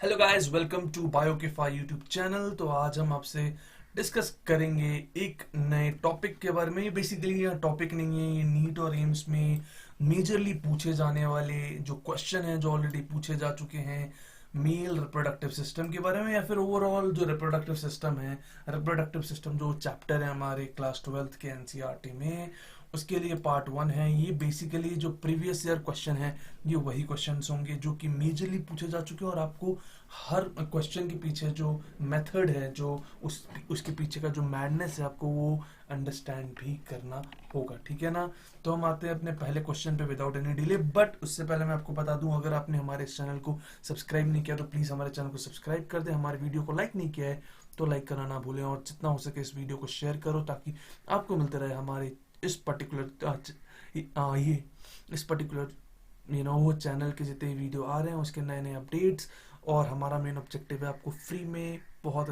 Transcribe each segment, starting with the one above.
Hello guys, welcome to बायोकिफा YouTube channel. तो आज हम आपसे डिस्कस करेंगे एक नए टॉपिक के बारे में। ये बेसिकली ये टॉपिक नहीं है, ये नीट और एम्स में मेजरली पूछे जाने वाले जो क्वेश्चन हैं जो ऑलरेडी पूछे जा चुके हैं मेल रिप्रोडक्टिव सिस्टम के बारे में, या फिर ओवरऑल जो रिप्रोडक्टिव सिस्टम है, रिप्रोडक्टिव सिस्टम जो चैप्टर है हमारे क्लास 12th के एनसीईआरटी में, उसके लिए पार्ट 1 है। ये बेसिकली जो प्रीवियस ईयर क्वेश्चन है ये वही क्वेश्चंस होंगे जो कि मेजरली पूछे जा चुके हैं, और आपको हर क्वेश्चन के पीछे जो मेथड है, जो उसके पीछे का जो मैडनेस है, आपको वो अंडरस्टैंड भी करना होगा। ठीक है ना। तो हम आते हैं अपने पहले क्वेश्चन पे विदाउट एनी डिले। बट उससे पहले मैं आपको बता दूं, अगर आपने हमारे इस चैनल को सब्सक्राइब नहीं किया तो प्लीज हमारे चैनल को सब्सक्राइब कर दे। हमारे वीडियो को लाइक नहीं किया है तो लाइक करना ना भूलें, और जितना हो सके इस वीडियो को शेयर करो ताकि आपको मिलते रहे हमारे इस पर्टिकुलर ये इस पर्टिकुलर वो चैनल के जितने वीडियो आ रहे हैं उसके नए नए अपडेट्स। और हमारा मेन ऑब्जेक्टिव है आपको फ्री में बहुत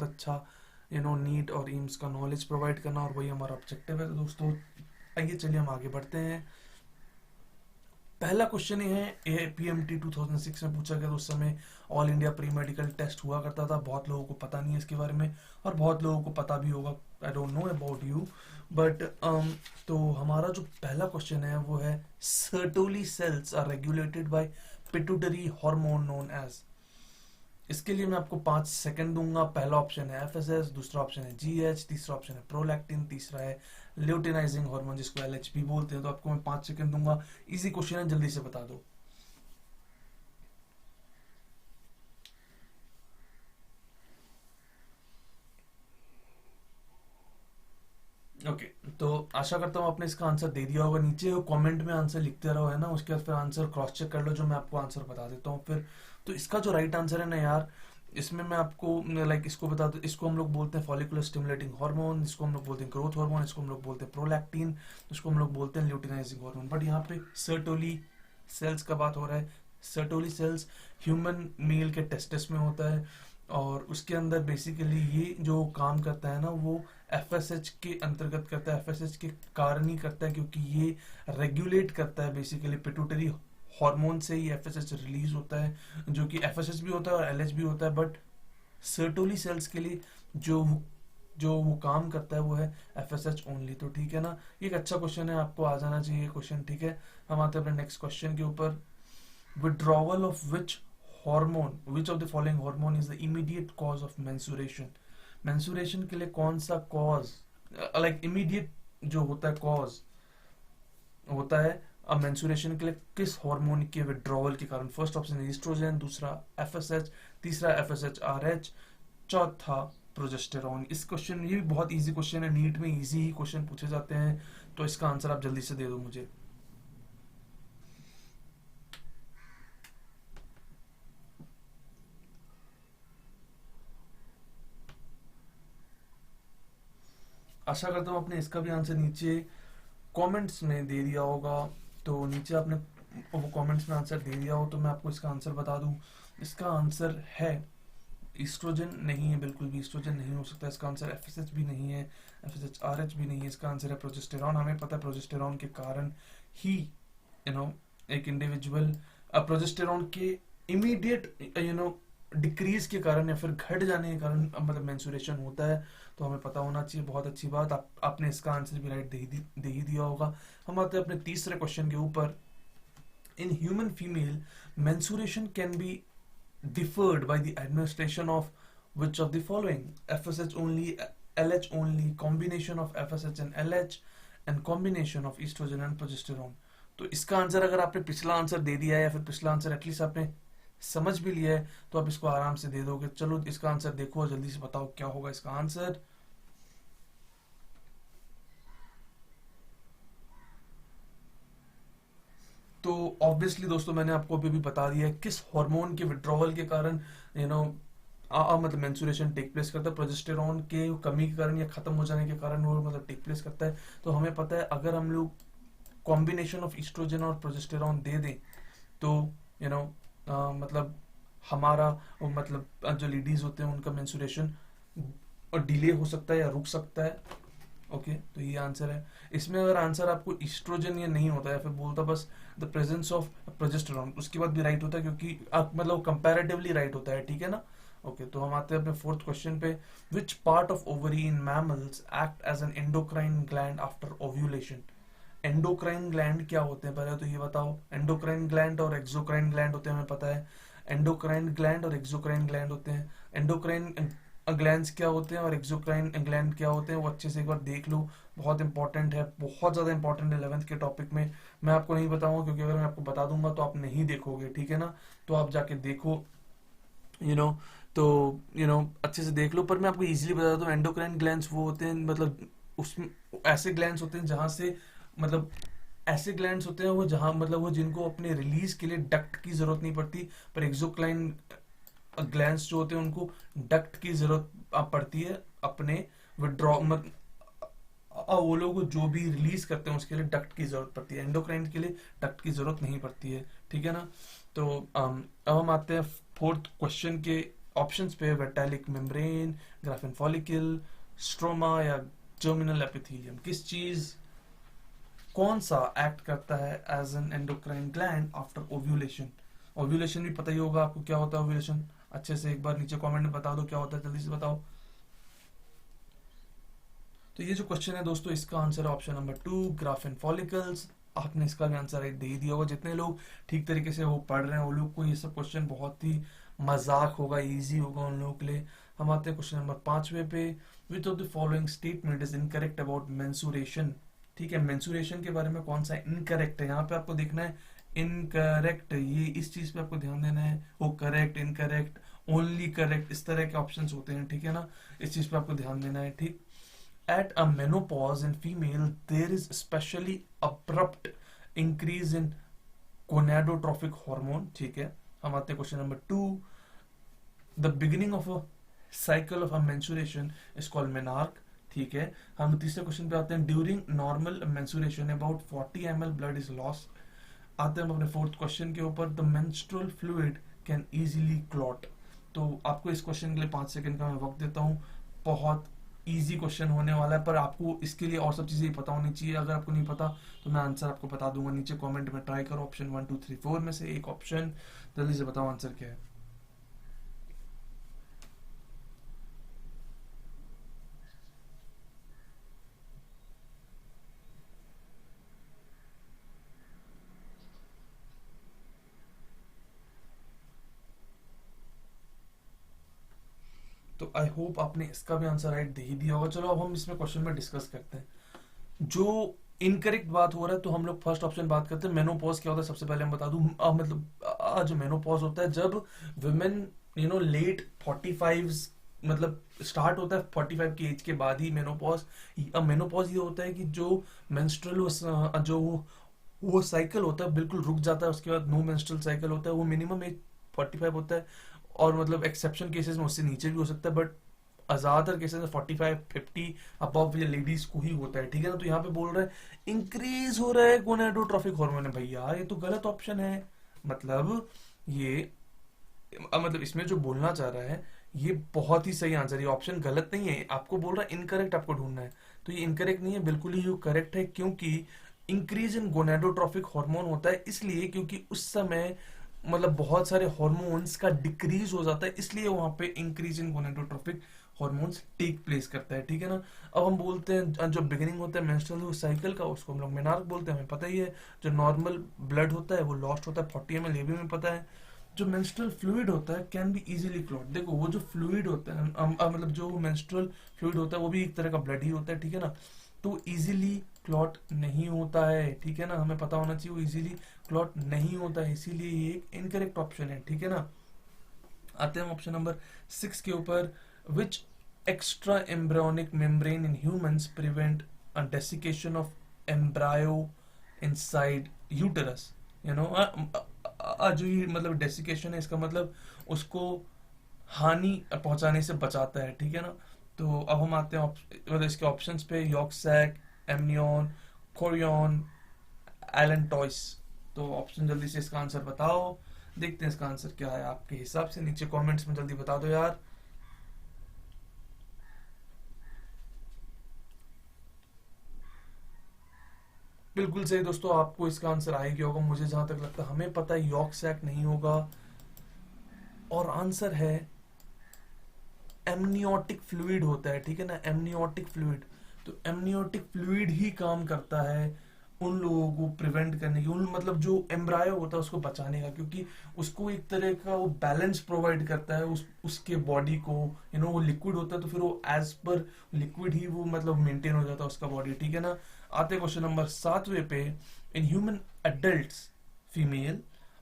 अच्छा नीट और एम्स का नॉलेज प्रोवाइड करना, और वही हमारा ऑब्जेक्टिव है। तो दोस्तों आइए चलिए हम आगे बढ़ते हैं। पहला क्वेश्चन ये है, एपीएमटी 2006 में पूछा गया। तो उस समय all India pre medical test हुआ करता था। बहुत लोगों को पता नहीं है इसके बारे में, और बहुत लोगों को पता भी होगा। I don't know about you, but तो हमारा जो पहला क्वेश्चन है वो है, Sertoli cells are regulated by pituitary hormone known as. इसके लिए मैं आपको 5 सेकंड दूंगा। पहला ऑप्शन है एफएसएस, दूसरा ऑप्शन है जीएच, तीसरा ऑप्शन है प्रोलैक्टिन, तीसरा है ल्यूटिनाइजिंग हार्मोन जिसको एलएचपी बोलते हैं। तो आपको मैं 5 सेकंड दूंगा। इजी क्वेश्चन है, जल्दी से बता दो। ओके तो आशा करता हूँ आपने इसका आंसर दे दिया होगा। नीचे कमेंट में आंसर लिखते रहो, है ना। उसके बाद फिर आंसर क्रॉस चेक कर लो, जो मैं आपको आंसर बता देता हूँ फिर। तो इसका जो राइट आंसर है ना यार, इसमें मैं आपको इसको बता दूं। इसको हम लोग बोलते हैं फॉलिकुलर स्टिमुलेटिंग हार्मोन, इसको हम लोग बोलते हैं ग्रोथ हार्मोन, इसको हम लोग बोलते हैं प्रोलैक्टिन, इसको हम लोग बोलते हैं ल्यूटिनाइजिंग हार्मोन। बट यहाँ पे सर्टोली सेल्स का बात हो रहा है। सर्टोली सेल्स ह्यूमन मेल के टेस्टिस में होता है, और उसके अंदर बेसिकली ये जो काम करता है ना वो एफएसएच के अंतर्गत करता है। एफएसएच के कारण ही करता है, क्योंकि ये रेगुलेट करता है बेसिकली पिट्यूटरी हार्मोन से ही एफएसएच रिलीज होता है, जो कि एफएसएच भी होता है और एलएच भी होता है। बट सर्टोली सेल्स के लिए जो जो वो काम करता है वो है एफएसएच ओनली। तो ठीक है ना, ये एक अच्छा क्वेश्चन है, आपको आ जाना चाहिए क्वेश्चन। ठीक है, हम आते हैं अपने नेक्स्ट क्वेश्चन के ऊपर। Withdrawal of which of the following hormone is the immediate cause of mensuration. Mensuration के लिए कौन सा कॉज, इमीडिएट जो होता है कॉज होता है अब मेंसुरेशन के लिए, किस हार्मोन के विड्रॉवल के कारण। फर्स्ट ऑप्शन है ईस्ट्रोजन, दूसरा एफएसएच, तीसरा एफएसएचआरएच, चौथा प्रोजेस्टेरॉन। इस क्वेश्चन, ये भी बहुत इजी क्वेश्चन है, नीट में इजी ही क्वेश्चन पूछे जाते हैं। तो इसका आंसर आप जल्दी से दे दो मुझे। आशा करता हूँ आपने इसका भी आंसर नीचे कमेंट्स में दे दिया होगा। तो नीचे आपने वो कमेंट्स में आंसर दे दिया हो तो मैं आपको इसका आंसर बता दूं। इसका आंसर है ईस्ट्रोजन नहीं है, बिल्कुल भी ईस्ट्रोजन नहीं हो सकता। इसका आंसर एफएसएच भी नहीं है, एफएसएचआरएच भी नहीं है। इसका आंसर है प्रोजेस्टेरॉन। हमें पता है प्रोजेस्टेरॉन के कारण ही एक इंडिविजुअल प्रोजेस्टेरॉन के इमीडिएट डिक्रीज के कारण या फिर घट जाने के कारण मतलब मेंसुरेशन होता है। तो हमें पता होना चाहिए। बहुत अच्छी बात, आपने इसका आंसर भी राइट दे ही दिया होगा। हम आते हैं अपने तीसरे क्वेश्चन के ऊपर। In human female menstruation can be deferred by the administration of which of the following, FSH only, LH only, combination of FSH and LH, and combination of estrogen and progesterone. तो इसका answer अगर आपने पिछला answer दे दिया है या फिर पिछला आंसर एटलीस्ट आपने समझ भी लिया है तो आप इसको आराम से दे दोगे। चलो इसका आंसर देखो और जल्दी से बताओ क्या होगा इसका आंसर। तो ऑब्वियसली दोस्तों मैंने आपको अभी भी बता दिया है किस हार्मोन के विड्रॉवल के कारण मतलब मेंसुरेशन टेक प्लेस करता है। प्रोजेस्टेरॉन के कमी के कारण या खत्म हो जाने के कारण वो मतलब टेक प्लेस करता है। तो हमें पता है अगर हम लोग कॉम्बिनेशन ऑफ ईस्ट्रोजन और प्रोजेस्टेरॉन दे दें तो मतलब हमारा मतलब जो लेडीज होते हैं उनका मेंसुरेशन डिले हो सकता है या रुक सकता है। ओके, तो ये आंसर है। इसमें अगर आंसर आपको ईस्ट्रोजन या नहीं होता है, फिर बोलता बस द प्रेजेंस ऑफ प्रोजेस्टेरॉन, उसके बाद भी राइट होता है, क्योंकि मतलब कंपैरेटिवली राइट होता है, ठीक है ना। ओके, तो हम आते हैं अपने फोर्थ क्वेश्चन पे। Which part of ovary in mammals act as an endocrine gland after ovulation? Endocrine gland क्या होते हैं पहले तो ये बताओ। एंडोक्राइन ग्लैंड और एक्सोक्राइन ग्लैंड होते हैं, हमें पता है। एंडोक्राइन ग्लैंड और एक्सोक्राइन ग्लैंड होते हैं। एंडोक्राइन ग्लैंड्स क्या होते हैं और एक्सोक्राइन ग्लैंड क्या होते हैं, वो अच्छे से एक बार देख लो। बहुत इंपॉर्टेंट है, बहुत ज्यादा इंपॉर्टेंट है 11th के टॉपिक में। मैं आपको नहीं बताऊंगा, क्योंकि अगर मैं आपको बता दूंगा तो आप नहीं देखोगे, ठीक है ना। तो आप जाके देखो, यू नो तो अच्छे से देख लो। पर मैं आपको इजीली बता दूं, एंडोक्राइन ग्लैंड्स वो होते हैं, मतलब उसमें ऐसे ग्लैंड्स होते हैं जहां से, मतलब ऐसे ग्लैंड्स होते हैं वो जहां, मतलब वो जिनको अपने रिलीज के लिए डक्ट की जरूरत नहीं पड़ती। पर एक्सोक्राइन ग्लैंड्स जो होते हैं उनको डक्ट की जरूरत पड़ती है अपने विड्रॉ, वो लोग जो भी रिलीज करते हैं उसके लिए डक्ट की जरूरत पड़ती है। एंडोक्राइन के लिए डक्ट की जरूरत नहीं पड़ती है, ठीक है ना। तो अब हम आते हैं फोर्थ क्वेश्चन के ऑप्शंस पे। Vitelline membrane, Graafian follicle, stroma या जर्मिनल एपिथेलियम, किस चीज, कौन सा एक्ट करता है as an endocrine gland after ovulation? Ovulation भी पता ही होगा आपको, क्या होता है ओव्यूलेशन। अच्छे से एक बार नीचे कमेंट में बता दो क्या होता है, जल्दी से बताओ। तो ये जो क्वेश्चन है दोस्तों, इसका आंसर है ऑप्शन नंबर 2, ग्राफिन फॉलिकल्स। आपने इसका भी आंसर दे ही दिया होगा। जितने लोग ठीक तरीके से वो पढ़ रहे हैं वो लोग को ये सब क्वेश्चन बहुत ही मजाक होगा, इजी होगा उन लोगों के लिए। हम आते हैं क्वेश्चन नंबर 5वें पे। विच of the following statement is incorrect about mensuration? ठीक है, मेंसुरेशन के बारे में कौन सा इनकरेक्ट है, यहाँ पे आपको देखना है इनकरेक्ट, ये इस चीज पे आपको ध्यान देना है। वो करेक्ट, इनकरेक्ट, ओनली करेक्ट, इस तरह के ऑप्शंस होते हैं, ठीक है ना। इस चीज पे आपको ध्यान देना है, ठीक। At a menopause in female, there is especially abrupt increase in gonadotrophic hormone, ठीक है। हम आते हैं question number 2। The beginning of a cycle of a menstruation is called menarche, ठीक है। हम तीसरे क्वेश्चन पे आते हैं। During normal menstruation about 40 ml blood is lost. आते हैं हम अपने फोर्थ क्वेश्चन के ऊपर। The menstrual fluid can easily clot. तो आपको इस क्वेश्चन के लिए 5 सेकंड का मैं वक्त देता हूँ। बहुत इजी क्वेश्चन होने वाला है, पर आपको इसके लिए और सब चीजें पता होनी चाहिए। अगर आपको नहीं पता तो मैं आंसर आपको बता दूंगा, नीचे कमेंट में ट्राई करो। ऑप्शन 1 2 3 4 में से एक ऑप्शन, जल्दी से बताओ आंसर क्या है। तो आई होप आपने इसका भी आंसर राइट दे ही दिया होगा। चलो अब हम इसमें क्वेश्चन में डिस्कस करते हैं। जो इनकरेक्ट बात हो रहा है, तो हम लोग फर्स्ट ऑप्शन बात करते हैं। मेनोपॉज क्या होता है, सबसे पहले हम बता दूं, मतलब जो मेनोपॉज होता है, जब वुमेन लेट 45, मतलब स्टार्ट होता है 45 की एज के बाद ही मेनोपॉज। मेनोपॉज ये होता है कि जो मेंस्ट्रुअल, जो वो साइकिल होता है बिल्कुल रुक जाता है, उसके बाद नो मेंस्ट्रुअल साइकिल होता है। वो मिनिमम एज 45 होता है, और मतलब एक्सेप्शन केसेस में उससे नीचे भी हो सकता है, बट ज्यादातर केसेस में 45-50 अबव ये लेडीज को ही होता है, ठीक है ना। तो यहाँ पे बोल रहा है इंक्रीज हो रहा है गोनाडोट्रोफिक हार्मोन है। भैया ये तो गलत ऑप्शन है। मतलब ये, मतलब इसमें जो बोलना चाह रहा है ये बहुत ही सही आंसर, ये ऑप्शन गलत नहीं है। आपको बोल रहा है इनकरेक्ट आपको ढूंढना है, तो ये इनकरेक्ट नहीं है, बिल्कुल ही करेक्ट है। क्योंकि इंक्रीज इन गोनाडोट्रोफिक हार्मोन होता है इसलिए क्योंकि उस समय, मतलब बहुत सारे हॉर्मोन्स का डिक्रीज हो जाता है, इसलिए वहां पे increase in gonadotropic hormones take place करता है, ठीक है ना। अब हम बोलते हैं जो बिगिनिंग होता है मेंस्ट्रुअल साइकिल का, उसको हम लोग मेनार्क बोलते हैं, हमें पता ही है। जो नॉर्मल ब्लड होता है वो लॉस्ट होता है 40 ml, ये भी हमें पता है। जो मेंस्ट्रुअल फ्लूइड होता है कैन बी इजीली क्लॉट। देखो वो जो फ्लूइड होता है, मतलब जो मेंस्ट्रुअल फ्लूइड होता है वो भी एक तरह का ब्लड ही होता है, ठीक है ना। तो इजीली क्लॉट नहीं होता है, ठीक है ना, हमें पता होना चाहिए। वो इजीली क्लॉट नहीं होता है, इसीलिए ये एक इनकरेक्ट ऑप्शन है, ठीक है ना। आते हैं ऑप्शन नंबर 6 के ऊपर। Which extra embryonic membrane in humans prevent a desiccation of embryo inside uterus? जो ये मतलब डेसिकेशन है, इसका मतलब उसको हानि पहुंचाने से बचाता है, ठीक है ना। तो अब हम आते हैं मतलब इसके ऑप्शंस पे। यॉक्सैक, एमनियन, कोरियन, एलेंटॉइस। तो ऑप्शन जल्दी से इसका आंसर बताओ। देखते हैं इसका आंसर क्या है आपके हिसाब से, नीचे कमेंट्स में जल्दी बता दो यार। बिल्कुल सही दोस्तों, आपको इसका आंसर आ ही गया होगा, मुझे जहां तक लगता है हमें पता है यॉर्क सैक नहीं होगा, और आंसर है एमनियोटिक फ्लूइड होता है, ठीक है ना, एमनियोटिक फ्लूइड। तो एमनियोटिक फ्लूइड ही काम करता है उन लोगों को प्रिवेंट करने की, उन मतलब जो एम्ब्रायो होता है उसको बचाने का, क्योंकि उसको एक तरह का वो बैलेंस प्रोवाइड करता है उसके बॉडी को, वो लिक्विड होता है तो फिर वो एज पर लिक्विड ही वो मतलब मेंटेन हो जाता है उसका बॉडी, ठीक है ना। आते क्वेश्चन नंबर 7वें पे। In human adults female,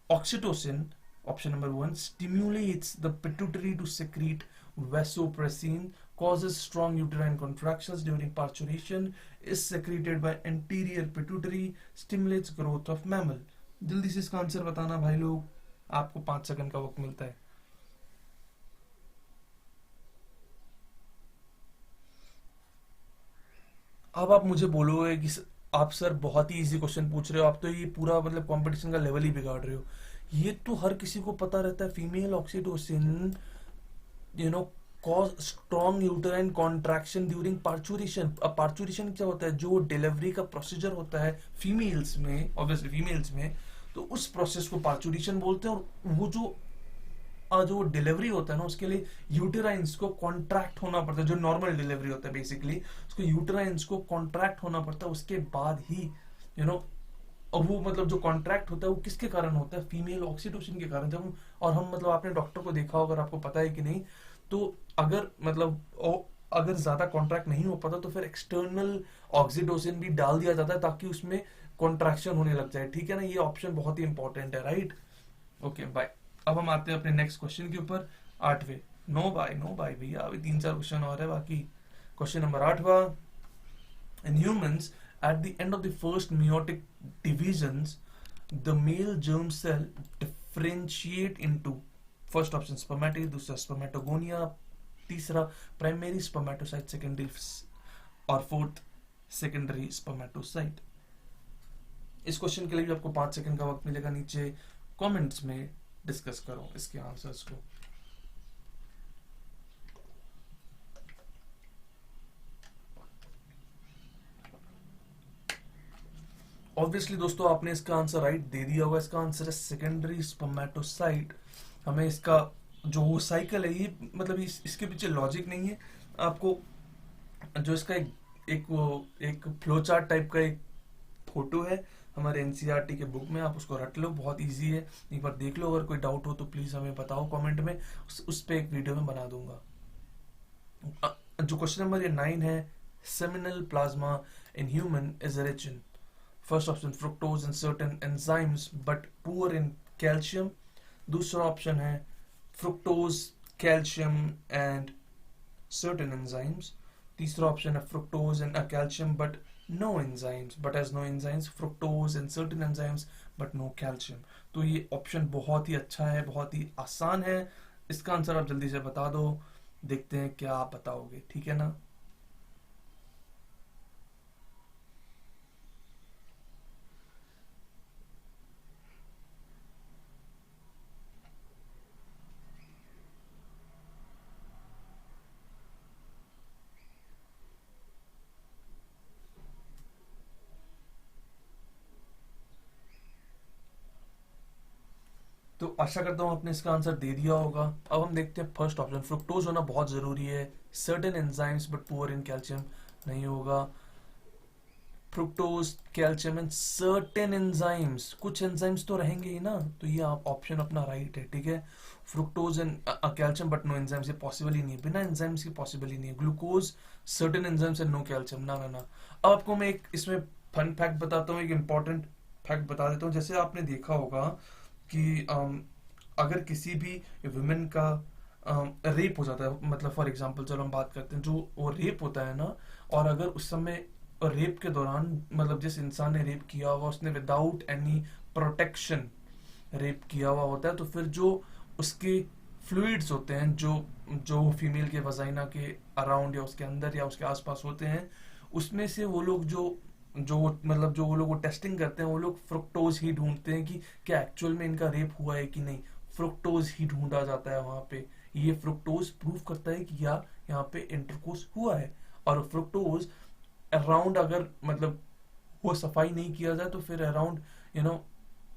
oxytocin, option number 1, stimulates the pituitary to secrete vasopressin, causes strong uterine contractions during parturition, is secreted by anterior pituitary, stimulates growth of mammal। जल्दी से इसका answer बताना भाई लोग, आपको 5 second का वक्त मिलता है। अब आप मुझे बोलोगे कि आप सर बहुत ही इजी क्वेश्चन पूछ रहे हो, आप तो ये पूरा मतलब कंपटीशन का लेवल ही बिगाड़ रहे हो। ये तो हर किसी को पता रहता है, female oxytocin you know cause strong uterine contraction during parturition. अब पार्चुरेशन क्या होता है, जो डिलीवरी का प्रोसीजर होता है फीमेल्स में, ऑब्वियसली फीमेल्स में, तो उस प्रोसेस को पार्चुरेशन बोलते हैं। और वो जो डिलीवरी होता है ना, उसके लिए यूटेराइंस को कॉन्ट्रैक्ट होना पड़ता है, जो नॉर्मल डिलीवरी होता है बेसिकली, उसको यूटेराइंस को कॉन्ट्रैक्ट होना पड़ता है, उसके बाद ही यू नो और वो मतलब जो कॉन्ट्रैक्ट होता है वो किसके कारण होता है, फीमेल ऑक्सीटोसिन के कारण। जब और हम मतलब आपने डॉक्टर को देखा होगा, आपको पता है कि नहीं, तो अगर मतलब अगर ज्यादा कॉन्ट्रैक्ट नहीं हो पाता तो फिर एक्सटर्नल ऑक्सीटोसिन भी डाल दिया जाता है ताकि उसमें कॉन्ट्रैक्शन होने लग जाए, ठीक है ना। ये ऑप्शन बहुत ही इंपॉर्टेंट है, राइट। Okay bye. अब हम आते हैं अपने नेक्स्ट क्वेश्चन के ऊपर, 8वें। नो बाय भैया, अभी 3-4 क्वेश्चन और है बाकी। क्वेश्चन नंबर 8वां। In humans, at the end of the first meiotic divisions, the male germ cell differentiate into, first option spermatid, दूसरा spermatogonia, तीसरा primary spermatocyte, secondary और फोर्थ सेकेंडरी spermatocyte। इस क्वेश्चन के लिए भी आपको 5 सेकंड का वक्त मिलेगा, नीचे कमेंट्स में डिस्कस करो इसके आंसर्स को। ऑब्वियसली दोस्तों आपने इसका आंसर राइट दे दिया होगा, इसका आंसर है सेकेंडरी स्पर्मेटोसाइट। हमें इसका जो साइकिल है ये मतलब इसके पीछे लॉजिक नहीं है, आपको जो इसका एक फ्लो चार्ट टाइप का एक फोटो है हमारे एनसीईआरटी के बुक में, आप उसको रट लो, बहुत इजी है, एक बार देख लो। अगर कोई डाउट हो तो प्लीज हमें बताओ कमेंट में, उस पे एक वीडियो में बना दूंगा। जो क्वेश्चन नंबर ये 9 है, seminal plasma in human is rich in, first option fructose in certain enzymes but poor in calcium, दूसरा ऑप्शन है fructose, calcium and certain enzymes, तीसरा ऑप्शन है fructose and calcium but no enzymes, but as no enzymes, fructose and certain enzymes but no calcium. तो ये option बहुत ही अच्छा है, बहुत ही आसान है, इसका आंसर आप जल्दी से बता दो, देखते हैं क्या आप बताओगे, ठीक है ना। तो आशा करता हूँ आपने इसका आंसर दे दिया होगा। अब हम देखते हैं फर्स्ट ऑप्शन, फ्रुक्टोज होना बहुत जरूरी है, certain enzymes but poor in calcium नहीं होगा। Fructose, calcium and certain enzymes, कुछ एंजाइम्स तो रहेंगे ही ना, तो ये आप ऑप्शन अपना राइट है, ठीक है। Fructose and calcium but no enzymes, ये पॉसिबल ही नहीं है, बिना एंजाइम्स के पॉसिबल ही नहीं है। Glucose, certain enzymes and no calcium, ना ना ना। अब आपको मैं एक इसमें फन फैक्ट बताता हूँ, एक इंपॉर्टेंट फैक्ट बता देता हूँ। जैसे आपने देखा होगा कि अगर किसी भी वुमेन का रेप हो जाता है, मतलब फॉर एग्जांपल चलो हम बात करते हैं, जो वो रेप होता है ना, और अगर उस समय रेप के दौरान मतलब जिस इंसान ने रेप किया हुआ उसने विदाउट एनी प्रोटेक्शन रेप किया हुआ होता है, तो फिर जो उसके फ्लूइड्स होते हैं, जो जो फीमेल के वजाइना के अराउंड या उसके अंदर या उसके आसपास होते हैं, उसमें से वो लोग जो जो मतलब जो वो लोग वो टेस्टिंग करते हैं, वो लोग फ्रुक्टोज ही ढूंढते हैं कि क्या एक्चुअल में इनका रेप हुआ है कि नहीं, फ्रुक्टोज ही ढूंढा जाता है वहां पे। ये फ्रुक्टोज प्रूव करता है कि यहाँ पे इंटरकोर्स हुआ है। और फ्रुक्टोज अराउंड अगर मतलब वो सफाई नहीं किया जाए तो फिर अराउंड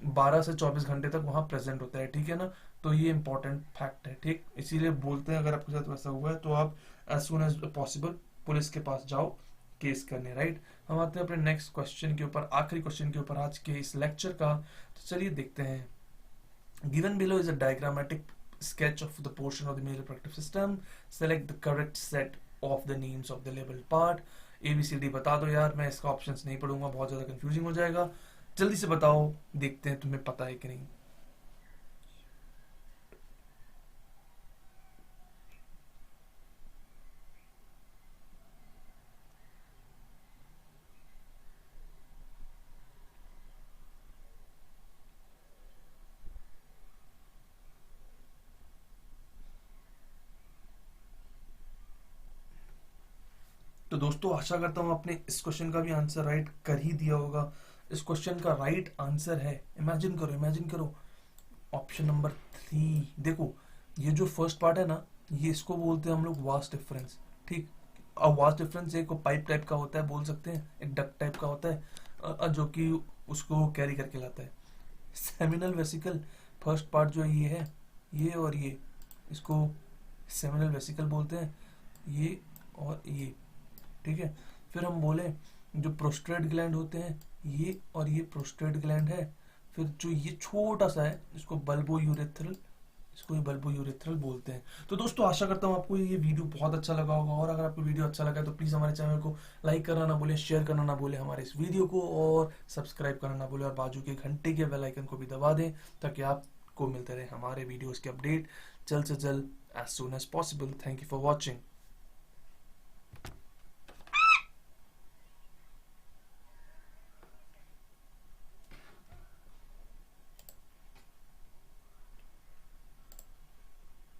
12 से 24 घंटे तक वहां प्रेजेंट होता है, ठीक है ना। तो ये इंपॉर्टेंट फैक्ट है, ठीक। इसीलिए बोलते हैं अगर आपके साथ वैसा हुआ है तो आप as soon as possible police के पास जाओ केस करने, राइट। हम आते हैं अपने नेक्स्ट क्वेश्चन के ऊपर, आखिरी क्वेश्चन के ऊपर आज के इस लेक्चर का। तो चलिए देखते हैं। Given below is a diagrammatic sketch of the portion of the major productive system. Select the correct set of the names of the labeled part. ABCD बता दो यार, मैं इसका ऑप्शंस नहीं पढ़ूंगा, बहुत ज्यादा कंफ्यूजिंग हो जाएगा। जल्दी से बताओ, देखते हैं तुम्हें पता है कि नहीं। तो दोस्तों आशा करता हूँ आपने इस क्वेश्चन का भी आंसर राइट कर ही दिया होगा। इस क्वेश्चन का राइट आंसर है, इमेजिन करो ऑप्शन नंबर 3। देखो ये जो फर्स्ट पार्ट है ना, ये इसको बोलते हैं हम लोग वास्ट डिफरेंस, ठीक। अब वास्ट डिफरेंस एक पाइप टाइप का होता है, बोल सकते हैं एक डक टाइप का होता है, जो कि उसको कैरी करके लाता है। सेमिनल वेसिकल फर्स्ट पार्ट जो ये है, ये और ये, इसको सेमिनल वेसिकल बोलते हैं, ये और ये, ठीक है। फिर हम बोले जो प्रोस्टेट ग्लैंड होते हैं, ये और ये प्रोस्टेट ग्लैंड है। फिर जो ये छोटा सा है इसको बल्बो यूरेथ्रल, इसको ये बल्बो यूरेथ्रल बोलते हैं। तो दोस्तों आशा करता हूँ आपको ये वीडियो बहुत अच्छा लगा होगा, और अगर आपको वीडियो अच्छा लगा है तो प्लीज हमारे चैनल को लाइक करना ना भूलें, शेयर करना ना भूलें हमारे इस वीडियो को, और सब्सक्राइब करना ना भूलें, और बाजू के घंटे के बेल आइकन को भी दबा दें ताकि आपको मिलते रहे हमारे वीडियोस के अपडेट जल्द से जल्द, as soon as possible. Thank you for watching.